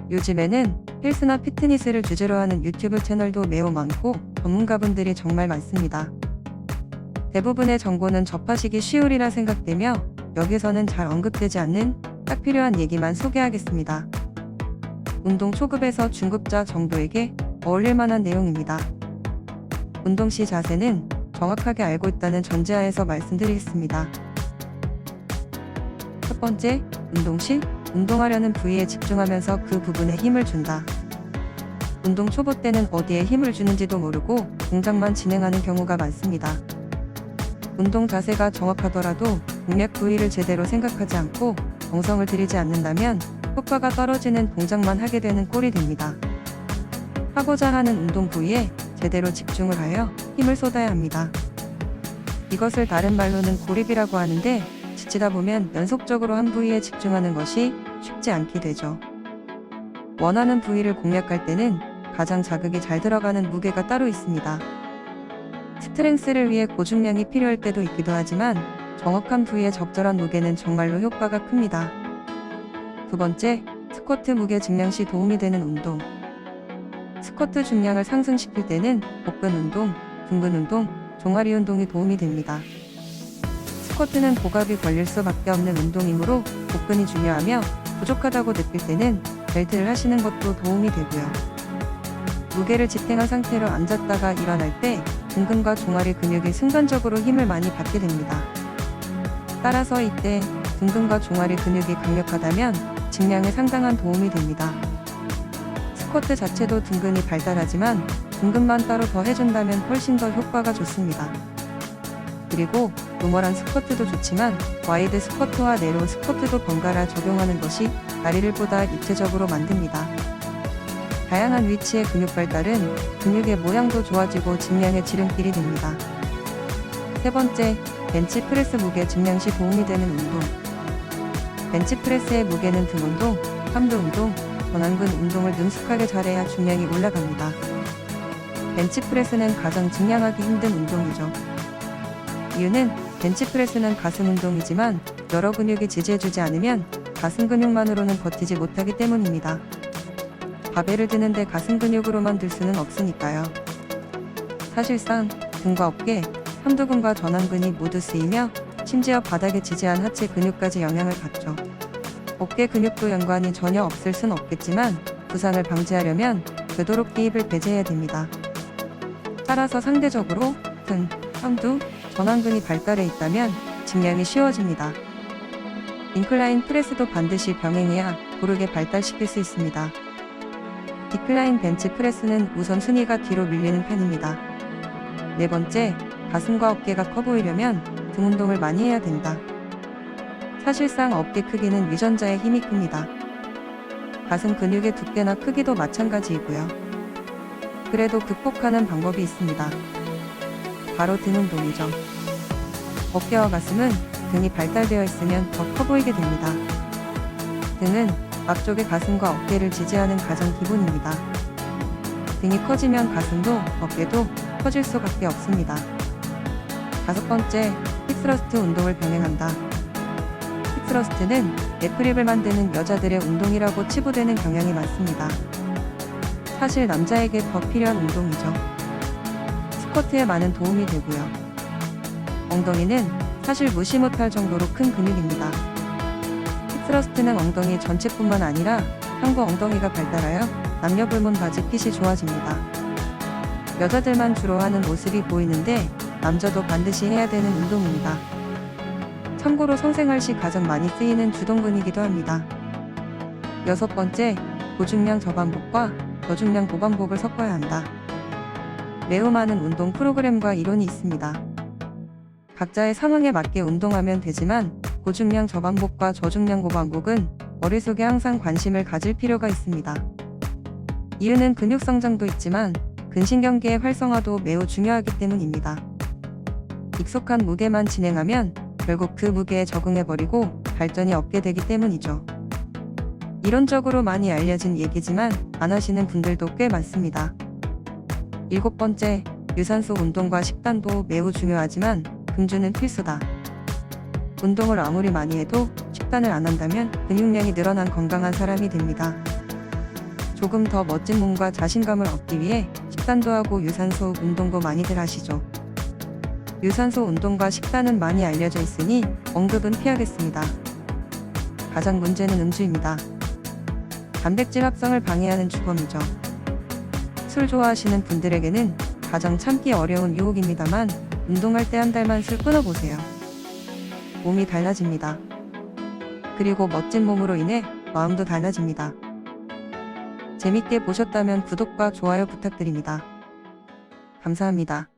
요즘에는 헬스나 피트니스를 주제로 하는 유튜브 채널도 매우 많고 전문가분들이 정말 많습니다. 대부분의 정보는 접하시기 쉬우리라 생각되며 여기서는 잘 언급되지 않는 딱 필요한 얘기만 소개하겠습니다. 운동 초급에서 중급자 정도에게 어울릴 만한 내용입니다. 운동 시 자세는 정확하게 알고 있다는 전제하에서 말씀드리겠습니다. 첫 번째, 운동 시 운동하려는 부위에 집중하면서 그 부분에 힘을 준다. 운동 초보 때는 어디에 힘을 주는지도 모르고 동작만 진행하는 경우가 많습니다. 운동 자세가 정확하더라도 공략 부위를 제대로 생각하지 않고 정성을 들이지 않는다면 효과가 떨어지는 동작만 하게 되는 꼴이 됩니다. 하고자 하는 운동 부위에 제대로 집중을 하여 힘을 쏟아야 합니다. 이것을 다른 말로는 고립이라고 하는데 지치다 보면 연속적으로 한 부위에 집중하는 것이 쉽지 않게 되죠. 원하는 부위를 공략할 때는 가장 자극이 잘 들어가는 무게가 따로 있습니다. 스트렝스를 위해 고중량이 필요할 때도 있기도 하지만 정확한 부위에 적절한 무게는 정말로 효과가 큽니다. 두 번째, 스쿼트 무게 증량 시 도움이 되는 운동. 스쿼트 중량을 상승시킬 때는 복근 운동, 등근 운동, 종아리 운동이 도움이 됩니다. 스쿼트는 복압이 걸릴 수밖에 없는 운동이므로 복근이 중요하며 부족하다고 느낄 때는 벨트를 하시는 것도 도움이 되고요. 무게를 지탱한 상태로 앉았다가 일어날 때 등근과 종아리 근육이 순간적으로 힘을 많이 받게 됩니다. 따라서 이때 등근과 종아리 근육이 강력하다면 증량에 상당한 도움이 됩니다. 스쿼트 자체도 등근이 발달하지만 등근만 따로 더 해준다면 훨씬 더 효과가 좋습니다. 그리고 노멀한 스쿼트도 좋지만 와이드 스쿼트와 내로우 스쿼트도 번갈아 적용하는 것이 다리를 보다 입체적으로 만듭니다. 다양한 위치의 근육 발달은 근육의 모양도 좋아지고 증량의 지름길이 됩니다. 세 번째, 벤치프레스 무게 증량 시 도움이 되는 운동. 벤치프레스의 무게는 등 운동, 삼두 운동, 전완근 운동을 능숙하게 잘해야 중량이 올라갑니다. 벤치프레스는 가장 증량하기 힘든 운동이죠. 이유는 벤치프레스는 가슴 운동이지만 여러 근육이 지지해주지 않으면 가슴 근육만으로는 버티지 못하기 때문입니다. 바벨을 드는데 가슴 근육으로만 들 수는 없으니까요. 사실상 등과 어깨, 삼두근과 전완근이 모두 쓰이며 심지어 바닥에 지지한 하체 근육까지 영향을 받죠. 어깨 근육도 연관이 전혀 없을 순 없겠지만 부상을 방지하려면 되도록 기입을 배제해야 됩니다. 따라서 상대적으로 등, 삼두, 전완근이 발달해 있다면 증량이 쉬워집니다. 인클라인 프레스도 반드시 병행해야 고르게 발달시킬 수 있습니다. 디클라인 벤치 프레스는 우선 순위가 뒤로 밀리는 편입니다. 네 번째, 가슴과 어깨가 커 보이려면 등 운동을 많이 해야 된다. 사실상 어깨 크기는 유전자의 힘이 큽니다. 가슴 근육의 두께나 크기도 마찬가지이고요. 그래도 극복하는 방법이 있습니다. 바로 등 운동이죠. 어깨와 가슴은 등이 발달되어 있으면 더 커 보이게 됩니다. 등은 앞쪽의 가슴과 어깨를 지지하는 가장 기본입니다. 등이 커지면 가슴도 어깨도 커질 수밖에 없습니다. 다섯 번째, 힙스러스트 운동을 병행한다. 힙스러스트는 랩프립을 만드는 여자들의 운동이라고 치부되는 경향이 많습니다. 사실 남자에게 더 필요한 운동이죠. 스쿼트에 많은 도움이 되고요. 엉덩이는 사실 무시 못할 정도로 큰 근육입니다. 힙스러스트는 엉덩이 전체뿐만 아니라 상부 엉덩이가 발달하여 남녀 불문 바지 핏이 좋아집니다. 여자들만 주로 하는 모습이 보이는데 남자도 반드시 해야 되는 운동입니다. 참고로 성생활 시 가장 많이 쓰이는 주동근이기도 합니다. 여섯 번째, 고중량 저반복과 저중량 고반복을 섞어야 한다. 매우 많은 운동 프로그램과 이론이 있습니다. 각자의 상황에 맞게 운동하면 되지만 고중량 저반복과 저중량 고반복은 머릿속에 항상 관심을 가질 필요가 있습니다. 이유는 근육 성장도 있지만 근신경계의 활성화도 매우 중요하기 때문입니다. 익숙한 무게만 진행하면 결국 그 무게에 적응해버리고 발전이 없게 되기 때문이죠. 이론적으로 많이 알려진 얘기지만 안 하시는 분들도 꽤 많습니다. 일곱 번째, 유산소 운동과 식단도 매우 중요하지만 금주는 필수다. 운동을 아무리 많이 해도 식단을 안 한다면 근육량이 늘어난 건강한 사람이 됩니다. 조금 더 멋진 몸과 자신감을 얻기 위해 식단도 하고 유산소 운동도 많이들 하시죠. 유산소 운동과 식단은 많이 알려져 있으니 언급은 피하겠습니다. 가장 문제는 음주입니다. 단백질 합성을 방해하는 주범이죠. 술 좋아하시는 분들에게는 가장 참기 어려운 유혹입니다만 운동할 때 한 달만 술 끊어보세요. 몸이 달라집니다. 그리고 멋진 몸으로 인해 마음도 달라집니다. 재밌게 보셨다면 구독과 좋아요 부탁드립니다. 감사합니다.